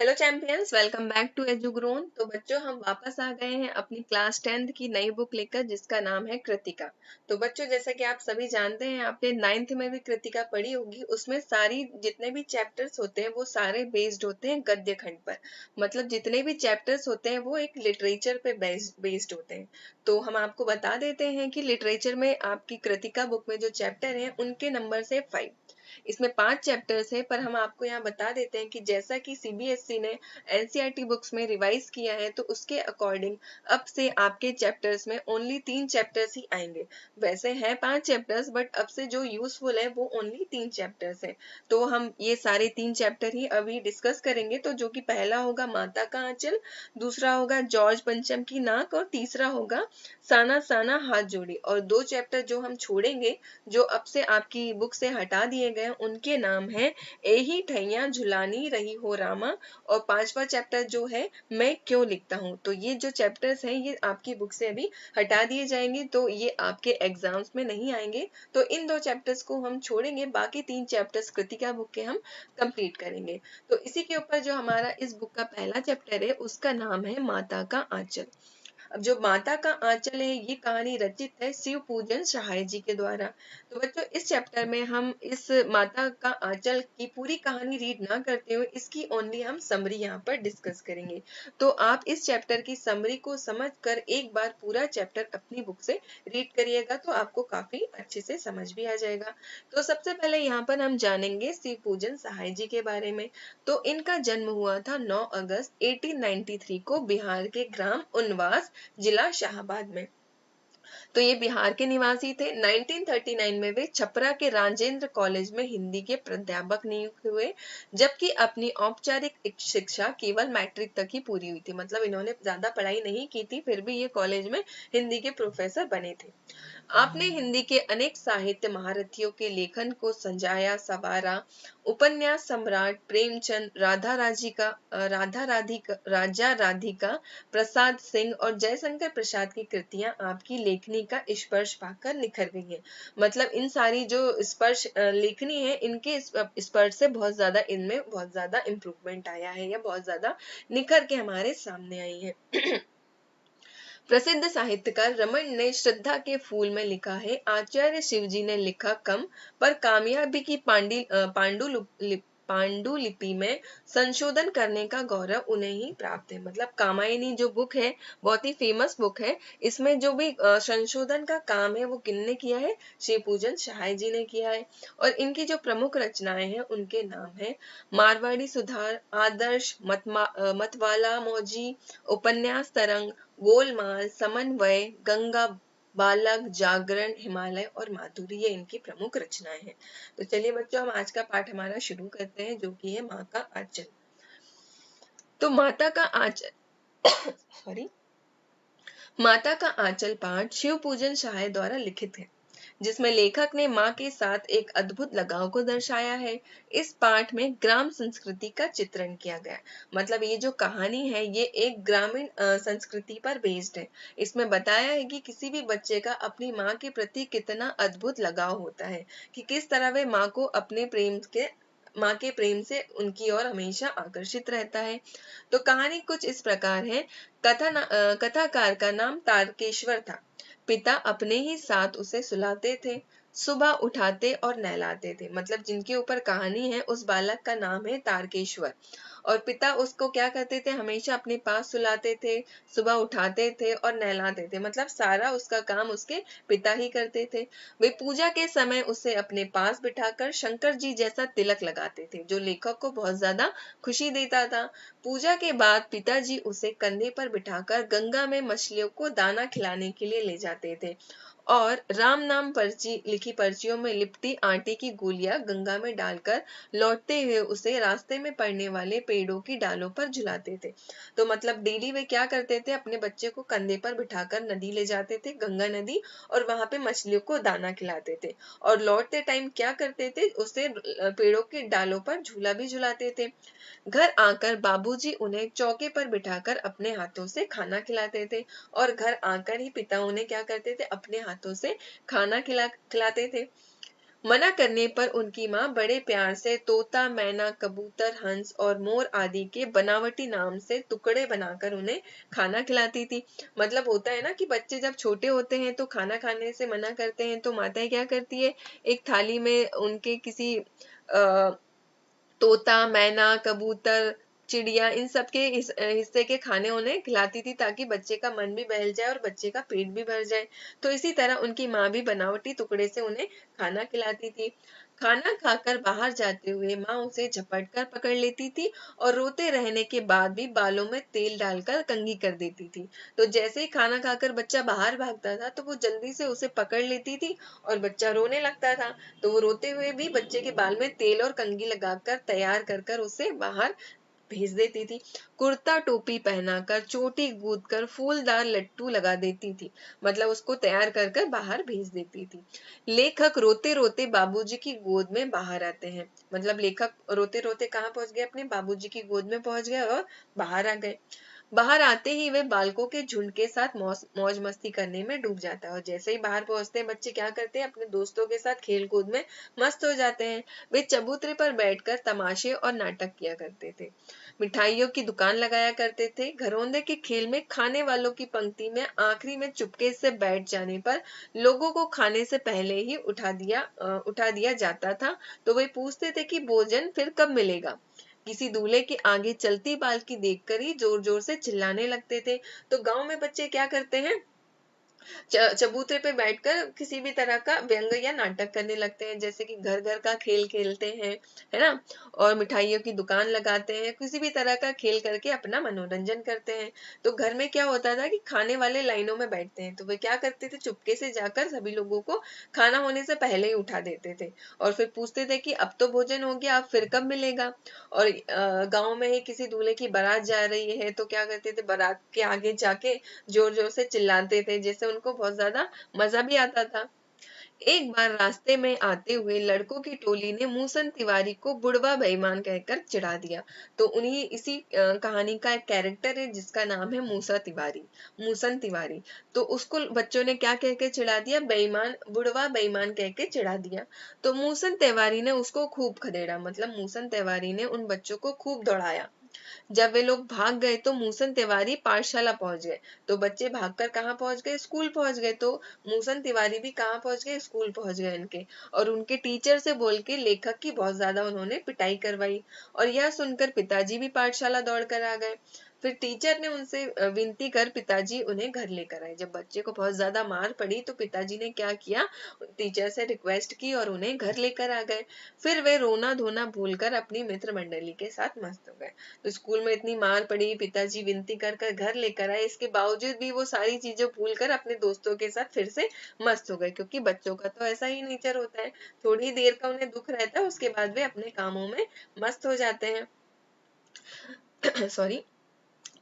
Hello champions, welcome back to Edugrown. तो बच्चों, हम वापस आ गए हैं अपनी क्लास 10th की नई बुक लेकर जिसका नाम है कृतिका। तो बच्चों, जैसा कि आप सभी जानते हैं, आपने 9th में भी कृतिका पढ़ी होगी। उसमें सारी जितने भी चैप्टर्स होते हैं वो सारे बेस्ड होते हैं गद्य खंड पर। मतलब जितने भी चैप्टर्स होते हैं वो एक लिटरेचर पे बेस्ड होते हैं। तो हम आपको बता देते हैं कि लिटरेचर में आपकी कृतिका बुक में जो चैप्टर है उनके नंबर से 5। इसमें 5 चैप्टर्स है, पर हम आपको यहाँ बता देते हैं कि जैसा कि सीबीएसई ने एनसीईआरटी बुक्स में रिवाइज किया है तो उसके अकॉर्डिंग अब से आपके चैप्टर्स में ओनली 3 चैप्टर्स ही आएंगे। वैसे हैं 5 चैप्टर्स, बट अब से जो यूजफुल है वो ओनली 3 चैप्टर्स है। तो हम ये सारे 3 चैप्टर ही अभी डिस्कस करेंगे। तो जो कि पहला होगा माता का आंचल, दूसरा होगा जॉर्ज पंचम की नाक, और तीसरा होगा साना साना हाथ जोड़ी। और 2 चैप्टर जो हम छोड़ेंगे, जो अब से आपकी बुक से हटा दिए गए, उनके नाम है एही ठैया झुलानी रही हो रामा, और 5वां चैप्टर जो है मैं क्यों लिखता हूँ। तो ये जो चैप्टर्स हैं ये आपकी बुक से अभी हटा दिए जाएंगे, तो ये आपके एग्जाम्स में नहीं आएंगे। तो इन 2 चैप्टर्स को हम छोड़ेंगे, बाकी 3 चैप्टर्स कृतिका बुक के हम कंप्लीट करेंगे। तो इसी के ऊपर जो हमारा इस बुक का पहला चैप्टर है उसका नाम है माता का आंचल। अब जो माता का आंचल है ये कहानी रचित है शिव पूजन सहाय जी के द्वारा। तो बच्चों, इस चैप्टर में हम इस माता का आंचल की पूरी कहानी रीड ना करते हुए इसकी ओनली हम समरी यहाँ पर डिस्कस करेंगे। तो आप इस चैप्टर की समरी को समझकर एक बार पूरा चैप्टर अपनी बुक से रीड करिएगा तो आपको काफी अच्छे से समझ भी आ जाएगा। तो सबसे पहले यहाँ पर हम जानेंगे शिव पूजन सहाय जी के बारे में। तो इनका जन्म हुआ था 9 अगस्त 1893 को बिहार के ग्राम उनवास, जिला शाहबाद में। तो ये बिहार के निवासी थे। 1939 में वे छपरा के राजेंद्र कॉलेज में हिंदी के प्राध्यापक नियुक्त हुए, जबकि अपनी औपचारिक शिक्षा केवल मैट्रिक तक ही पूरी हुई थी। मतलब इन्होंने ज्यादा पढ़ाई नहीं की थी, फिर भी ये कॉलेज में हिंदी के प्रोफेसर बने थे। आपने हिंदी के अनेक साहित्य महारथियों के लेखन को संजाया संवारा। उपन्यास सम्राट प्रेमचंद, राजा राधिका प्रसाद सिंह और जयशंकर प्रसाद की कृतियां आपकी लेखनी का स्पर्श पाकर निखर गई हैं। मतलब इन सारी जो स्पर्श लेखनी है, इनके स्पर्श से बहुत ज्यादा इनमें बहुत ज्यादा इम्प्रूवमेंट आया है या बहुत ज्यादा निखर के हमारे सामने आई है। प्रसिद्ध साहित्यकार रमन ने श्रद्धा के फूल में लिखा है, आचार्य शिवजी ने लिखा कम, पर कामयाबी की पांडुलिपि में संशोधन करने का गौरव उन्हें ही प्राप्त है। मतलब कामायनी जो बुक है बहुत ही फेमस बुक है। इसमें जो भी संशोधन का काम है वो किसने किया है? शिव पूजन सहाय जी ने किया है। और इनकी जो प्रमुख रचनाएं हैं उनके नाम है मारवाड़ी सुधार, आदर्श, मतवाला मौजी, उपन्यास तरंग, गोलमाल, समन्वय, गंगा बालक, जागरण, हिमालय और माधुरी, ये इनकी प्रमुख रचनाएं हैं। तो चलिए बच्चों, हम आज का पाठ हमारा शुरू करते हैं, जो कि है माँ का आंचल। तो माता का आंचल सॉरी माता का आंचल पाठ शिव पूजन सहाय द्वारा लिखित है, जिसमें लेखक ने माँ के साथ एक अद्भुत लगाव को दर्शाया है। इस पाठ में ग्राम संस्कृति का चित्रण किया गया है। मतलब ये जो कहानी है ये एक ग्रामीण संस्कृति पर बेस्ड है। इसमें बताया है कि किसी भी बच्चे का अपनी माँ के प्रति कितना अद्भुत लगाव होता है, कि किस तरह वे माँ के प्रेम से उनकी ओर हमेशा आकर्षित रहता है। तो कहानी कुछ इस प्रकार है। कथाकार का नाम तारकेश्वर था। पिता अपने ही साथ उसे सुलाते थे, सुबह उठाते और नहलाते थे। मतलब जिनके ऊपर कहानी है उस बालक का नाम है तारकेश्वर। और पिता उसको क्या करते थे? हमेशा अपने पास सुलाते थे, सुबह उठाते थे और नहलाते थे। मतलब सारा उसका काम उसके पिता ही करते थे। वे पूजा के समय उसे अपने पास बिठाकर शंकर जी जैसा तिलक लगाते थे, जो लेखक को बहुत ज्यादा खुशी देता था। पूजा के बाद पिताजी उसे कंधे पर बिठाकर गंगा में मछलियों को दाना खिलाने के लिए ले जाते थे, और राम नाम लिखी पर्चियों में लिपटी आटे की गोलियां गंगा में डालकर लौटते हुए उसे रास्ते में पड़ने वाले पेड़ों की डालों पर झुलाते थे। तो मतलब डेली वे क्या करते थे? अपने बच्चे को कंधे पर बिठाकर नदी ले जाते थे, गंगा नदी, और वहां पे मछलियों को दाना खिलाते थे। और लौटते टाइम क्या करते थे? उसे पेड़ों की डालों पर झूला भी झुलाते थे। घर आकर बाबूजी उन्हें चौके पर बिठाकर अपने हाथों से खाना खिलाते थे, और घर आकर ही पिता उन्हें क्या करते थे? अपने हाथों से खाना खिलाते थे। मना करने पर उनकी माँ बड़े प्यार से तोता, मैना, कबूतर, हंस और मोर आदि के बनावटी नाम से टुकड़े बनाकर उन्हें खाना खिलाती थी। मतलब होता है ना कि बच्चे जब छोटे होते हैं तो खाना खाने से मना करते हैं, तो माताएं क्या करती है, एक थाली में उनके किसी तोता, मैना, कबूतर, चिड़िया, इन सब के हिस्से के खाने उन्हें खिलाती थी, ताकि बच्चे का मन भी बहल जाए और बच्चे का पेट भी भर जाए। तो इसी तरह उनकी माँ भी बनावटी टुकड़े से उन्हें खाना खिलाती थी। खाना खाकर बाहर जाते हुए माँ उसे झपट कर पकड़ लेती थी और रोते रहने के बाद भी बालों में तेल डालकर कंघी कर देती थी। तो जैसे ही खाना खाकर बच्चा बाहर भागता था तो वो जल्दी से उसे पकड़ लेती थी और बच्चा रोने लगता था। तो वो रोते हुए भी बच्चे के बाल में तेल और कंघी लगाकर तैयार कर कर उसे बाहर भेज देती थी। कुर्ता टोपी पहनाकर, चोटी गूंद कर, फूलदार लट्टू लगा देती थी। मतलब उसको तैयार कर कर बाहर भेज देती थी। लेखक रोते रोते बाबूजी की गोद में बाहर आते हैं। मतलब लेखक रोते रोते कहाँ पहुंच गए, अपने बाबूजी की गोद में पहुंच गए और बाहर आ गए। बाहर आते ही वे बालकों के झुंड के साथ मौज मस्ती करने में डूब जाता है। और जैसे ही बाहर पहुंचते हैं बच्चे क्या करते हैं, अपने दोस्तों के साथ खेल कूद में मस्त हो जाते हैं। वे चबूतरे पर बैठकर तमाशे और नाटक किया करते थे, मिठाइयों की दुकान लगाया करते थे। घरौंदे के खेल में खाने वालों की पंक्ति में आखिरी में चुपके से बैठ जाने पर लोगों को खाने से पहले ही उठा दिया जाता था। तो वे पूछते थे कि भोजन फिर कब मिलेगा। किसी दूल्हे के आगे चलती पालकी देखकर ही जोर जोर से चिल्लाने लगते थे। तो गांव में बच्चे क्या करते हैं, चबूतरे पे बैठकर किसी भी तरह का व्यंग या नाटक करने लगते हैं, जैसे कि घर घर का खेल खेलते हैं, है ना, और मिठाइयों की दुकान लगाते हैं, किसी भी तरह का खेल करके अपना मनोरंजन करते हैं। तो घर में क्या होता था कि खाने वाले लाइनों में बैठते हैं, तो वे क्या करते थे, चुपके से जाकर सभी लोगों को खाना होने से पहले ही उठा देते थे और फिर पूछते थे कि अब तो भोजन हो गया, अब फिर कब मिलेगा। और गांव में ही किसी दूल्हे की बारात जा रही है तो क्या करते थे, बारात के आगे जाके जोर जोर से चिल्लाते थे, जिससे उनको बहुत ज्यादा मजा भी आता था। एक बार रास्ते में आते हुए लड़कों की टोली ने मूसन तिवारी को बुढ़वा बेईमान कहकर चिढ़ा दिया। तो उन्हीं इसी कहानी का एक कैरेक्टर है जिसका नाम है मूसा तिवारी, मूसन तिवारी। तो उसको बच्चों ने क्या कह के चिढ़ा दिया, बेईमान, बुढ़वा बेईमान कह के चिढ़ा दिया। तो मूसन तिवारी ने उसको खूब खदेड़ा, मतलब मूसन तिवारी ने उन बच्चों को खूब दौड़ाया। जब वे लोग भाग गए तो मूसन तिवारी पाठशाला पहुंच गए। तो बच्चे भागकर कहाँ पहुंच गए, स्कूल पहुंच गए। तो मूसन तिवारी भी कहाँ पहुंच गए, स्कूल पहुंच गए उनके। और उनके टीचर से बोल के लेखक की बहुत ज्यादा उन्होंने पिटाई करवाई। और यह सुनकर पिताजी भी पाठशाला दौड़ कर आ गए। फिर टीचर ने उनसे विनती कर पिताजी उन्हें घर लेकर आए। जब बच्चे को बहुत ज्यादा मार पड़ी तो पिताजी ने क्या किया, टीचर से रिक्वेस्ट की और उन्हें घर लेकर आ गए। फिर वे रोना धोना भूलकर अपनी मित्र मंडली के साथ मस्त हो गए। तो स्कूल में इतनी मार पड़ी, पिताजी विनती कर कर घर लेकर आए, इसके बावजूद भी वो सारी चीजें भूल कर अपने दोस्तों के साथ फिर से मस्त हो गए, क्योंकि बच्चों का तो ऐसा ही नेचर होता है, थोड़ी देर का उन्हें दुख रहता है, उसके बाद वे अपने कामों में मस्त हो जाते हैं। सॉरी।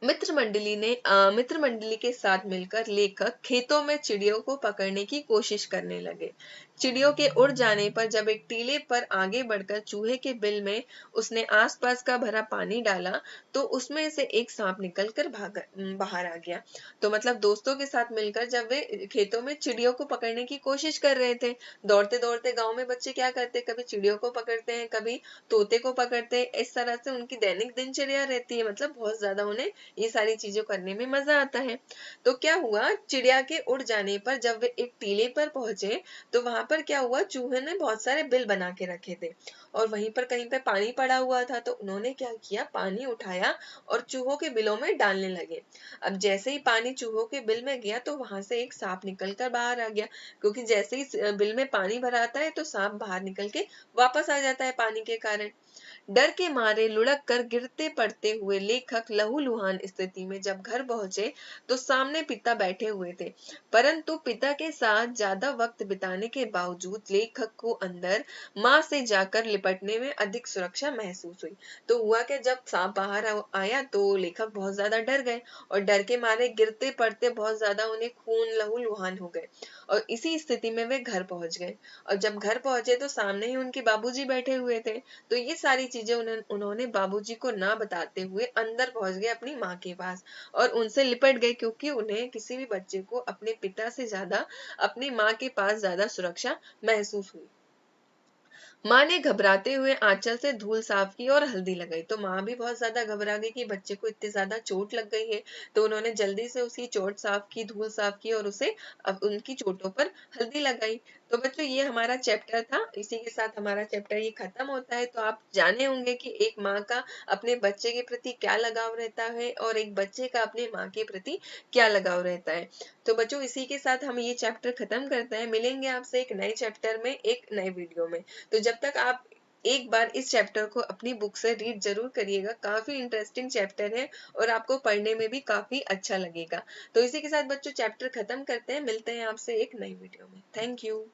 मित्र मंडली के साथ मिलकर लेखक खेतों में चिड़ियों को पकड़ने की कोशिश करने लगे। चिड़ियों के उड़ जाने पर जब एक टीले पर आगे बढ़कर चूहे के बिल में उसने आसपास का भरा पानी डाला तो उसमें से एक सांप निकलकर बाहर आ गया। तो मतलब दोस्तों के साथ मिलकर जब वे खेतों में चिड़ियों को पकड़ने की कोशिश कर रहे थे, दौड़ते दौड़ते गांव में बच्चे क्या करते, कभी चिड़ियों को पकड़ते हैं, कभी तोते को पकड़ते हैं। इस तरह से उनकी दैनिक दिनचर्या रहती है, मतलब बहुत ज्यादा उन्हें ये सारी चीजें करने में मजा आता है। तो क्या हुआ, चिड़िया के उड़ जाने पर जब वे एक टीले पर पहुंचे तो वहां पर क्या हुआ, चूहे ने बहुत सारे बिल बना के रखे थे और वहीं पर कहीं पे पानी पड़ा हुआ था। तो उन्होंने क्या किया, पानी उठाया और चूहों के बिलों में डालने लगे। अब जैसे ही पानी चूहों के बिल में गया तो वहां से एक सांप निकल कर बाहर आ गया, क्योंकि जैसे ही बिल में पानी भरा आता है तो सांप बाहर निकल के वापस आ जाता है पानी के कारण। डर के मारे लुढ़क कर गिरते पड़ते हुए लेखक लहूलुहान स्थिति में जब घर पहुंचे तो सामने पिता बैठे हुए थे, परंतु पिता के साथ ज्यादा वक्त बिताने के बावजूद लेखक को अंदर माँ से जाकर लिपटने में अधिक सुरक्षा महसूस हुई। तो हुआ कि जब सांप बाहर आया तो लेखक बहुत ज्यादा डर गए और डर के मारे गिरते पड़ते बहुत ज्यादा उन्हें खून लहूलुहान हो गए और इसी स्थिति में वे घर पहुंच गए। और जब घर पहुंचे तो सामने ही उनके बाबूजी बैठे हुए थे। तो ये सारी चीजें उन्होंने बाबूजी को ना बताते हुए अंदर पहुंच गए अपनी माँ के पास और उनसे लिपट गए, क्योंकि उन्हें किसी भी बच्चे को अपने पिता से ज्यादा अपनी माँ के पास ज्यादा सुरक्षा महसूस हुई। माँ ने घबराते हुए आंचल से धूल साफ की और हल्दी लगाई। तो माँ भी बहुत ज्यादा घबरा गई कि बच्चे को इतनी ज्यादा चोट लग गई है। तो उन्होंने जल्दी से उसकी चोट साफ की, धूल साफ की और उसे अब उनकी चोटों पर हल्दी लगाई। तो बच्चों ये हमारा चैप्टर था, इसी के साथ हमारा चैप्टर ये खत्म होता है। तो आप जाने होंगे कि एक माँ का अपने बच्चे के प्रति क्या लगाव रहता है और एक बच्चे का अपने माँ के प्रति क्या लगाव रहता है। तो बच्चों इसी के साथ हम ये चैप्टर खत्म करते हैं। मिलेंगे आपसे एक नए चैप्टर में, एक नए वीडियो में। तो जब तक आप एक बार इस चैप्टर को अपनी बुक से रीड जरूर करिएगा, काफी इंटरेस्टिंग चैप्टर है और आपको पढ़ने में भी काफी अच्छा लगेगा। तो इसी के साथ बच्चों चैप्टर खत्म करते हैं, मिलते हैं आपसे एक नई वीडियो में। Thank you.